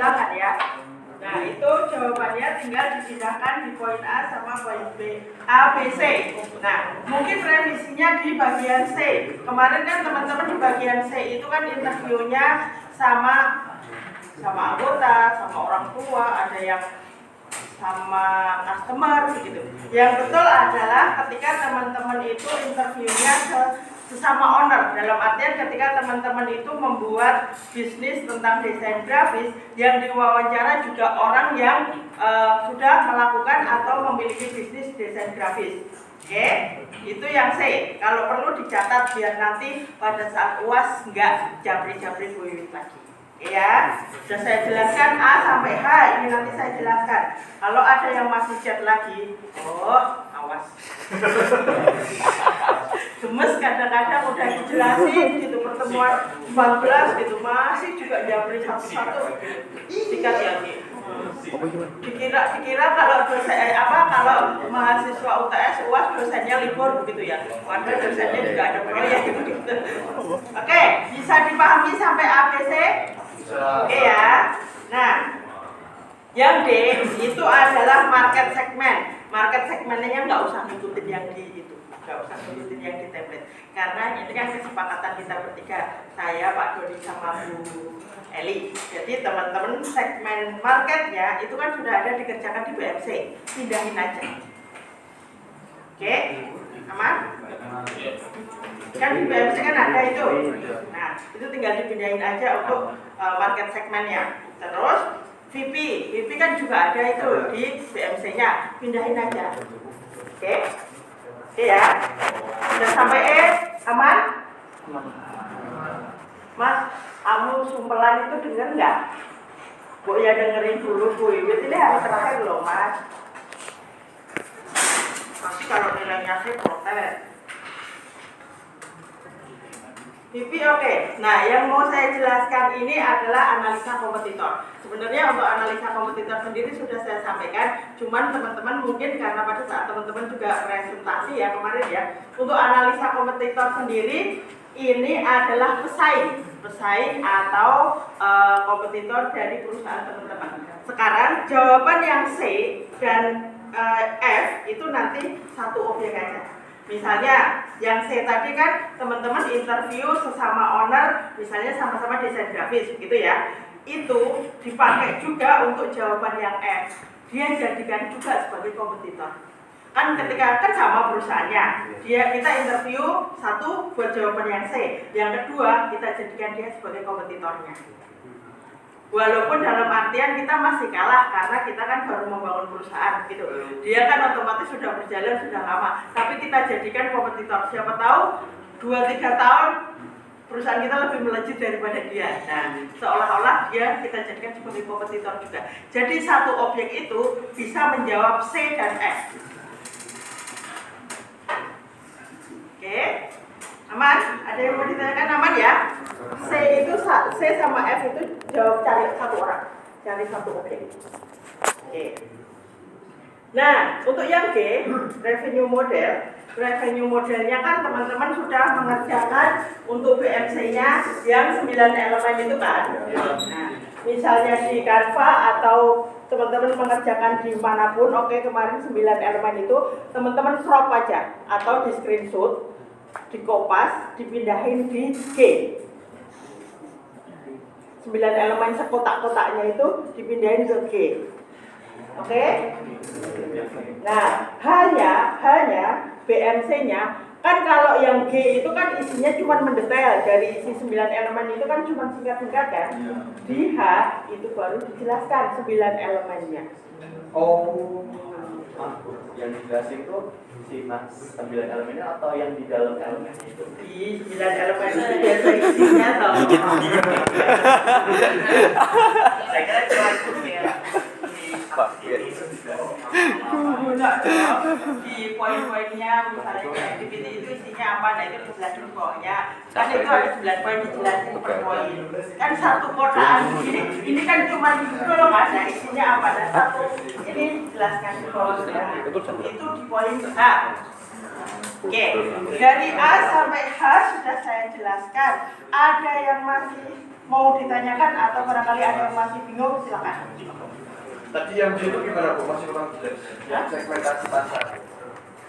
ulangan ya. Nah, itu jawabannya tinggal dipindahkan di poin A sama poin B, A, B, C. Nah, mungkin revisinya di bagian C. Kemarin kan teman-teman di bagian C itu kan interviewnya sama anggota, sama orang tua, ada yang sama customer gitu. Yang betul adalah ketika teman-teman itu interviewnya sesama owner, dalam artian ketika teman-teman itu membuat bisnis tentang desain grafis, yang diwawancara juga orang yang sudah melakukan atau memiliki bisnis desain grafis. Oke, itu yang C. Kalau perlu dicatat biar nanti pada saat UAS nggak jabri-jabri buiwit lagi. Ya, sudah saya jelaskan A sampai H, ini nanti saya jelaskan. Kalau ada yang masih chat lagi, oh awas. Gemes kadang-kadang udah dijelasin gitu pertemuan 14 gitu masih juga jabri satu-satu. Sikat lagi. Dikira kalau dosen kalau mahasiswa UTS UAS dosennya libur begitu ya. Padahal dosennya juga ada proyek gitu. Oke, bisa dipahami sampai ABC? Oke ya. Nah, yang D itu adalah market segmen. Market segmennya nggak usah ngikutin yang di itu, nggak usah ngikutin yang di template. Karena ini kan kesepakatan kita bertiga, saya, Pak Dodi sama Bu Eli. Jadi teman-teman segmen marketnya itu kan sudah ada dikerjakan di BMC, pindahin aja. Oke, aman? Kan di BMC kan ada itu. Nah, itu tinggal dipindahin aja untuk market segmennya. Terus VP kan juga ada itu di BMC-nya, pindahin aja. Oke ya. Sudah sampai E, aman? Mas, kamu sumpelan itu denger nggak? Bu ya dengerin dulu Bu Iwit, ini hari terakhir loh Mas. Nanti kalau nilainya sih protes. VP oke. Nah, yang mau saya jelaskan ini adalah analisa kompetitor. Sebenarnya untuk analisa kompetitor sendiri sudah saya sampaikan, cuman teman-teman mungkin karena pada saat teman-teman juga presentasi ya kemarin ya, untuk analisa kompetitor sendiri ini adalah pesaing atau kompetitor dari perusahaan teman-teman. Sekarang jawaban yang C dan F itu nanti satu objek aja. Misalnya yang C tadi kan teman-teman interview sesama owner, misalnya sama-sama desain grafis gitu ya. Itu dipakai juga untuk jawaban yang F. Dia jadikan juga sebagai kompetitor. Kan ketika kan sama perusahaannya, kita interview satu buat jawaban yang C, yang kedua kita jadikan dia sebagai kompetitornya. Walaupun dalam artian kita masih kalah karena kita kan baru membangun perusahaan gitu. Dia kan otomatis sudah berjalan sudah lama, tapi kita jadikan kompetitor. Siapa tahu 2-3 tahun perusahaan kita lebih melejit daripada dia. Nah, seolah-olah dia kita jadikan sebagai kompetitor juga. Jadi satu objek itu bisa menjawab C dan F. Oke. Aman? Ada yang mau ditanyakan aman ya? C sama F itu jawab cari satu orang, cari satu objek. Oke. Nah, untuk yang G, revenue model. Revenue modelnya kan teman-teman sudah mengerjakan untuk BMC-nya yang 9 elemen itu kan. Nah, misalnya di Canva atau teman-teman mengerjakan di manapun, oke kemarin 9 elemen itu teman-teman crop aja atau di screenshot, dikopas, dipindahin di G. 9 elemen sekotak-kotaknya itu dipindahin ke G. Oke? Nah, hanya BMC-nya kan kalau yang G itu kan isinya cuma mendetail, dari isi 9 elemen itu kan cuma singkat-singkat kan. Di H itu baru dijelaskan 9 elemennya. Oh, yang dijelasin itu si 9 elemennya atau yang di dalam elemen itu? Di 9 elemen itu biasa isinya tau. Saya kira cuma itu ya. Di poin-poinnya misalnya activity itu isinya apa, nah itu dijelasin pokoknya. Kan itu ada 9 poin dijelasin per poin. Kan satu kotaan ini kan cuma dulu kan, nah isinya apa, dan satu ini jelaskan di bawahnya. Itu di poin H. Oke, dari A sampai H sudah saya jelaskan. Ada yang masih mau ditanyakan atau barangkali ada yang masih bingung, silakan. Tadi yang itu gimana Bu? Masih kurang jelas. Yang segmentasi pasar.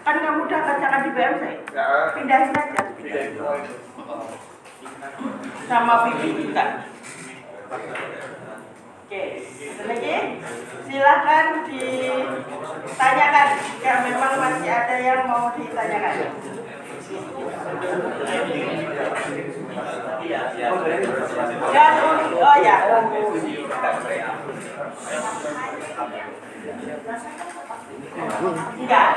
Kan kamu udah kerjakan di BMC? Ya. Pindahin aja. Pindahin semua itu. Sama Vivi juga. Oke, ada lagi? Silahkan ditanyakan jika memang masih ada yang mau ditanyakan. Dan oh ya. Enggak,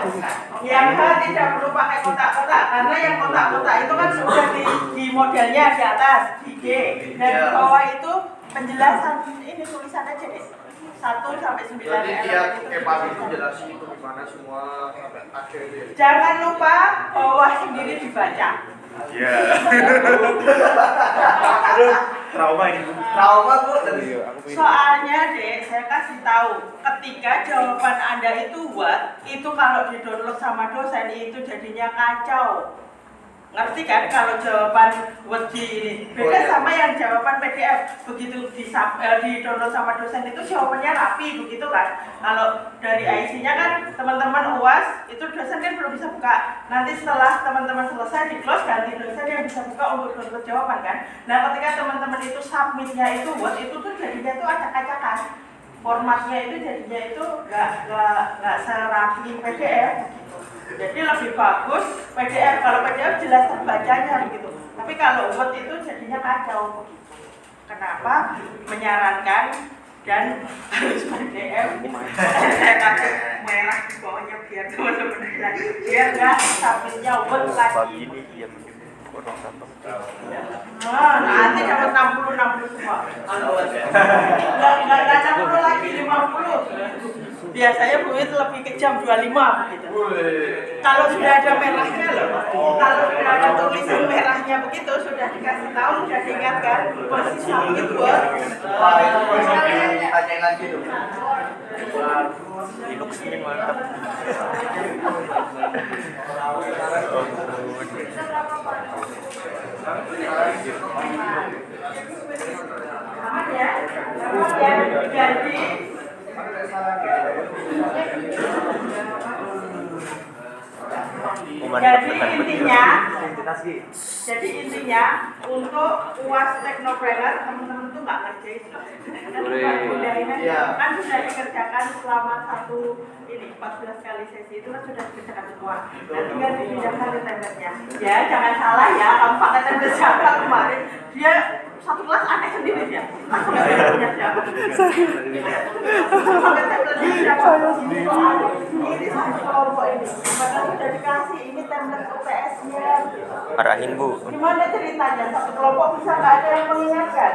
yang H tidak perlu pakai kotak-kotak karena yang kotak-kotak itu kan sudah di modelnya di atas di G dan di bawah itu penjelasan ini tulisan aja deh 1 sampai 9. Jadi tiap EPAB itu jelasin itu gimana semua ada itu. Jangan lupa bawah sendiri dibaca. Iya. Trauma ini. Trauma Bu dari Soalnya dek, saya kasih tahu ketika jawaban Anda itu what, itu kalau di-download sama dosen itu jadinya kacau. Ngerti kan kalau jawaban what ini beda sama yang jawaban PDF begitu di-download sama dosen itu jawabannya rapi begitu kan. Kalau dari IC-nya kan teman-teman UAS itu dosen kan belum bisa buka. Nanti setelah teman-teman selesai di close ganti dosen yang bisa buka untuk download jawaban kan. Nah ketika teman-teman itu submit-nya itu what itu tuh jadinya tuh acak-acakan. Formatnya itu jadinya itu nggak serapi PDF. Jadi lebih bagus PDF, kalau PDF jelas terbacanya begitu. Tapi kalau Word itu jadinya kacau begitu. Kenapa? Menyarankan dan harus PDF. Saya kasih merah di bawahnya biar teman-teman lihat. Biar nggak submitnya Word lagi. Nanti dapat 60 semua. Nggak 60 lagi 50. Biasanya Bu itu lebih kejam 25 begitu. Kalau sudah ada merahnya loh, kalau sudah ada tulisan merahnya begitu sudah dikasih tahu, sudah diingatkan posisi submit Word. tanya lagi tuh. Linux ini mantap. Aman ya, jadi intinya untuk UAS Teknopreneur teman-teman tuh nggak ngerjain kan sudah dikerjakan selama 14 kali sesi itu kan sudah dikerjakan semua. Nah tinggal dipindahkan ke tabletnya. Ya jangan salah ya, kamu pakai tablet siapa kemarin dia satu kelas aneh sendiri dia. Aku nggak punya siapa. Pakai tabletnya siapa? Ini satu kelompok ini. Maka sudah dikasih ini tablet UTS-nya. Arahin Bu. Gimana ceritanya? Satu kelompok bisa nggak ada yang mengingatkan?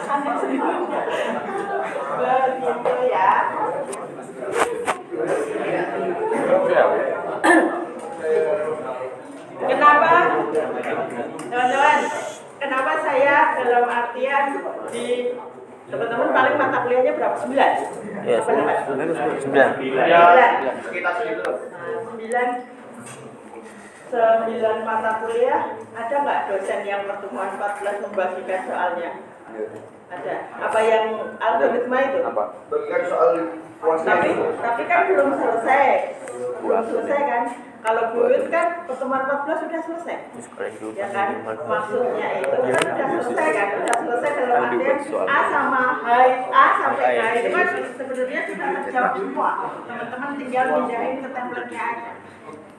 Aneh sendiri. Begitu ya. Kenapa? Teman-teman, kenapa saya dalam artian di teman-teman paling mata kuliahnya berapa? 9? Ya, 9. Ya, sekitar segitu. 9 mata kuliah, ada nggak dosen yang pertemuan 14 membagikan soalnya? Ada. Apa yang algoritma itu? Bagian soal Tapi kan belum selesai. Belum selesai kan? Kalau buit kan pertemuan 14 sudah selesai. Ya kan? Maksudnya itu kan sudah selesai kan? Sudah selesai dalam artian A sampai H itu kan sebenarnya sudah terjawab semua. Teman-teman tinggal pindahin ke template-nya aja.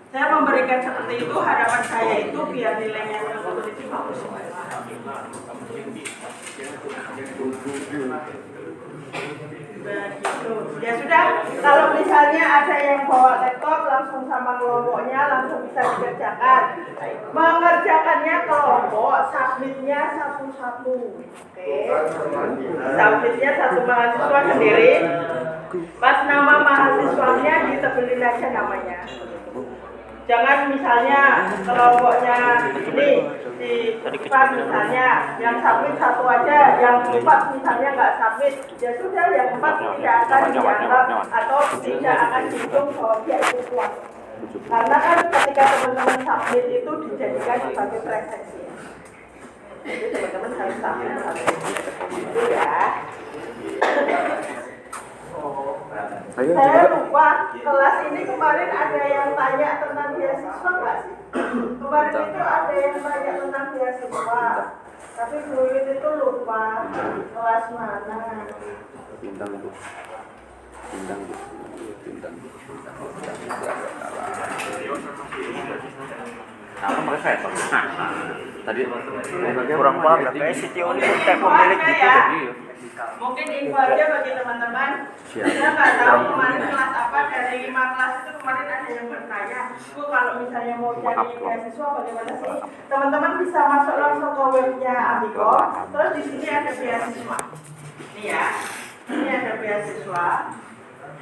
Saya memberikan seperti itu, harapan saya itu biar nilainya itu bagus. Begitu. Ya sudah, kalau misalnya ada yang bawa laptop langsung sama kelompoknya langsung bisa dikerjakan. Mengerjakannya kelompok, submitnya satu-satu. Oke. Submitnya satu mahasiswa sendiri. Pas nama mahasiswanya ditebelin aja namanya. Jangan misalnya kelompoknya ini di 4 misalnya yang submit 1 aja, yang 4 misalnya nggak submit, ya sudah yang 4 tidak akan dianggap atau tidak akan dihitung bahwa dia itu kuat. Karena kan ketika teman-teman submit itu dijadikan sebagai preseksi. Jadi teman-teman harus sambil itu ya. Saya lupa kelas ini kemarin ada yang tanya tentang beasiswa nggak sih? Kemarin itu ada yang tanya tentang beasiswa, tapi Fluid itu lupa kelas mana. Bintang Bu. Nah, pakai saya tadi Kurang paham lah kayak si Tio ini kayak pemilik gitu Ya. jadi. Mungkin info aja bagi teman-teman. Saya nggak tahu kemarin kelas apa, dari 5 kelas itu kemarin ada yang bertanya, Bu kalau misalnya mau cari beasiswa bagaimana sih? Teman-teman bisa masuk langsung ke webnya Amigo. Terus di sini ada beasiswa. Nih ya, ini ada beasiswa.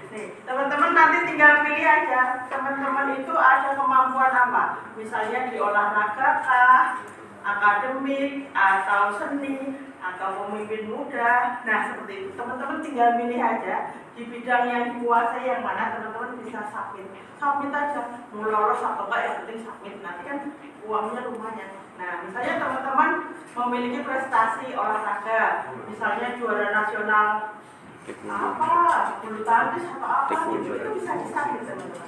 Nih, teman-teman nanti tinggal pilih aja. Teman-teman itu ada kemampuan apa? Misalnya di olahraga kah, akademik, atau seni, atau pemimpin muda. Nah, seperti itu. Teman-teman tinggal pilih aja di bidang yang dikuasai yang mana teman-teman bisa submit. Submit aja. Mau lolos atau enggak yang penting submit. Nanti kan uangnya lumayan. Nah, misalnya teman-teman memiliki prestasi olahraga, misalnya juara nasional apa, bulu tangkis atau apa, itu bisa disubmit teman-teman.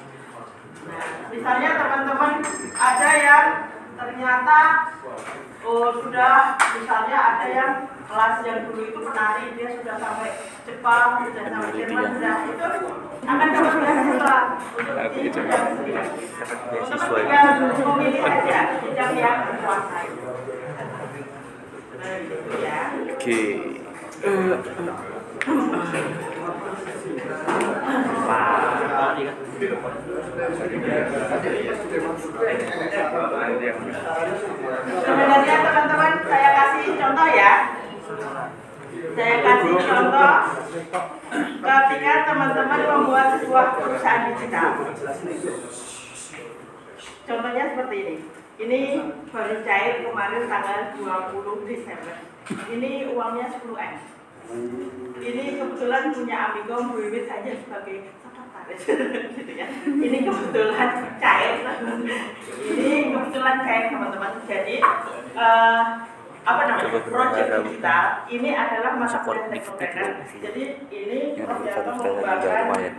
Nah, misalnya teman-teman ada yang ternyata sudah, misalnya ada yang kelas yang dulu itu penari, dia sudah sampai Jepang, sudah sampai Jerman, sudah itu akan dapat beasiswa untuk di bidang sendiri. Teman-teman tinggal memilih aja bidang yang dikuasai. Nah, gitu ya. Oke. Sebenarnya teman-teman saya kasih contoh ya. Saya kasih contoh ketika teman-teman membuat sebuah perusahaan digital. Contohnya seperti ini. Ini baru cair kemarin tanggal 20 Desember. Ini uangnya 10M. Ini kebetulan punya Amigo Wiwit saja sebagai sekretaris gitu ya. Ini kebetulan cair. Ini kebetulan cair teman-teman. Jadi apa namanya? Project digital ini adalah masa kuliah teknoprener. Jadi ini proyek mengembangkan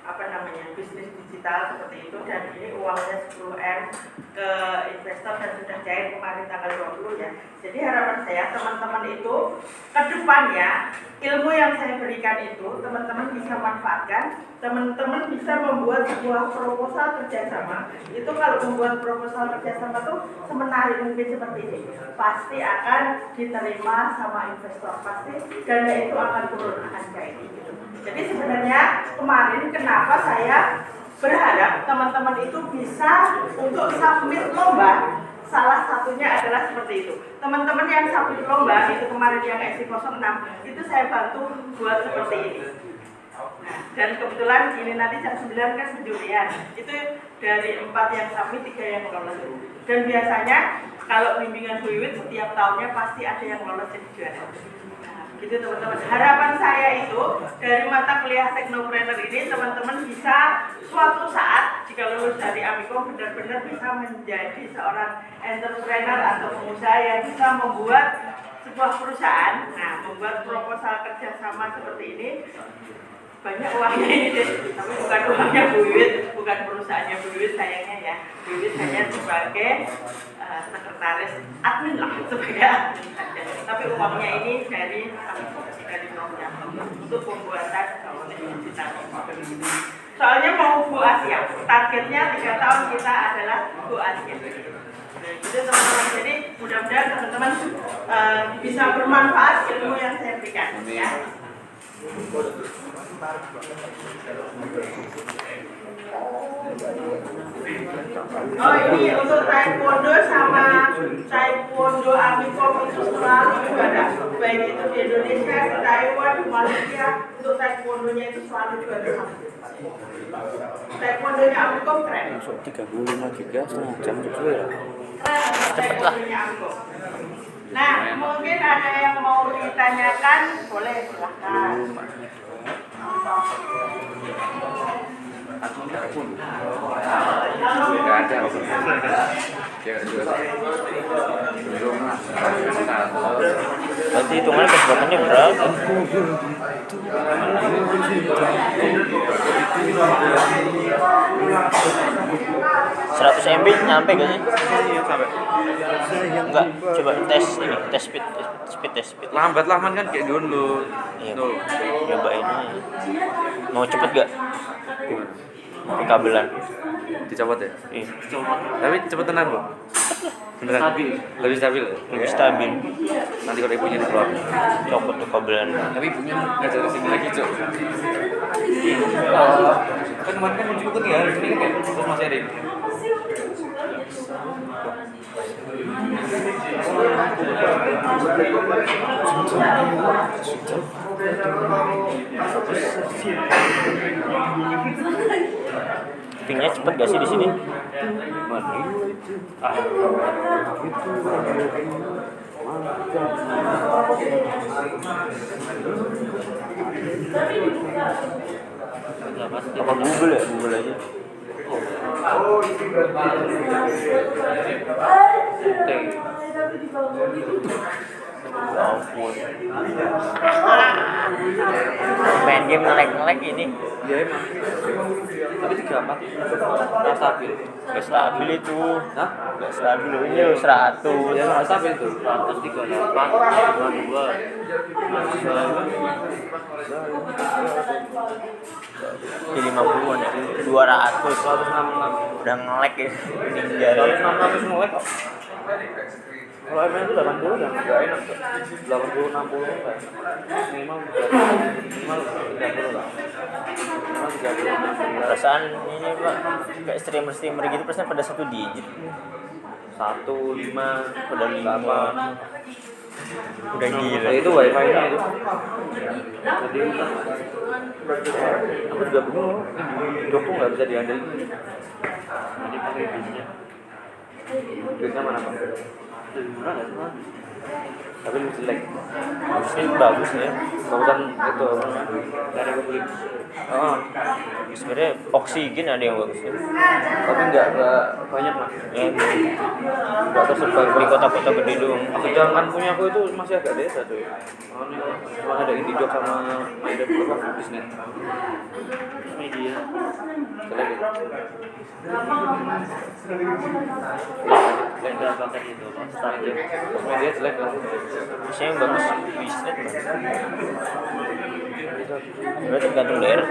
apa namanya bisnis digital seperti itu, dan ini uangnya 10M ke investor dan sudah cair kemarin tanggal 20 ya. Jadi harapan saya teman-teman itu ke depannya ilmu yang saya berikan itu teman-teman bisa manfaatkan, teman-teman bisa membuat sebuah proposal kerjasama. Itu kalau membuat proposal kerjasama tuh semenarik mungkin seperti ini, pasti akan diterima sama investor, pasti dana itu akan turun, akan cair gitu. Jadi sebenarnya kemarin kenapa saya berharap teman-teman itu bisa untuk submit lomba, salah satunya adalah seperti itu. Teman-teman yang submit lomba itu kemarin yang SI06 itu saya bantu buat seperti ini. Nah, dan kebetulan ini nanti jam 9 kan penjurian. Itu dari 4 yang submit 3 yang lolos. Dan biasanya kalau bimbingan Wiwit setiap tahunnya pasti ada yang lolos jadi juara. Gitu teman-teman. Harapan saya itu dari mata kuliah teknoprener ini teman-teman bisa suatu saat jika lulus dari Amigo benar-benar bisa menjadi seorang entrepreneur atau pengusaha yang bisa membuat sebuah perusahaan. Nah, membuat proposal kerjasama seperti ini. Banyak uangnya ini deh, tapi bukan uangnya Bu Wiwit, bukan perusahaannya Bu Wiwit sayangnya ya. Bu Wiwit hanya sebagai sekretaris admin lah, sebagai admin saja. Tapi uangnya ini dari Prof Yanto untuk pembuatan digital. Soalnya mau Go Asia, targetnya 3 tahun kita adalah Go Asia. Nah, gitu teman-teman. Jadi mudah-mudahan teman-teman bisa bermanfaat ilmu yang saya berikan ya. Oh, ini untuk taekwondo sama taekwondo Amigo itu selalu juara, baik itu di Indonesia, di Taiwan, di Malaysia. Untuk taekwondonya itu selalu juara. Taekwondonya Amigo keren. Masuk 35 giga setengah jam itu ya. Taekwondonya Amigo. Nah, mungkin ada yang mau ditanyakan, boleh silahkan. Nggak ada. Berarti hitungannya kecepatannya berapa? 100 MB nyampe gak sih? Sampai. Enggak, coba tes ini, tes speed. Lambat lah man kan kayak download. Iya, Tuh. nyobain aja. Mau cepet gak? Pakai kabelan. Dicopot ya? Iya. Tapi cepet tenan kok. Beneran? Stabil. Lebih stabil ya? Lebih stabil. Nanti kalau ibunya dikeluar. Copot tuh kabelan. Tapi ibunya ngajar sini lagi, Cok. Kan kemarin kan muncul kan ya, ini kan kayak terus masih ada ini. Pingnya cepet gak sih di sini? Apa Google ya? Google aja. Ya ampun. Main game ngelek ini. Iya emang. Tapi 34 nggak stabil. Gak stabil itu. Hah? Gak stabil ini lo 100. Ya nggak stabil tuh. 138, 52. Di 50-an ya. 200. 166. Udah ngelek ya. Ninja. 166 mulai kok. Kalau ML itu 80 udah nggak enak tuh. 80 60 enggak. Minimal 30 lah. Minimal 30. Perasaan ini Pak, kayak streamer gitu perasaan pada 1 digit. 1 5 Pada 5. Udah gila. Nah, itu wifi-nya itu. Jadi aku juga bingung. Ini Joko nggak bisa diandalkan. Ini pakai bisnya. Duitnya mana Pak? Lebih murah nggak sih, Bang? Tapi lu jelek. Ini bagus ya. Bagusan itu apa namanya? Dari aku beli. Oh, Sebenarnya oksigen ada yang bagus ya. tapi nggak banyak Mas. Ya, Nggak tersebar di kota-kota gede doang. Sedangkan punya aku itu masih agak desa cuy. Cuma ada Indidog sama ada beberapa bisnet. Media. Jelek itu. Beda paket itu, Pak. Stabil. Media jelek lah. Biasanya yang bagus bisnet Bang. Berarti tergantung daerah.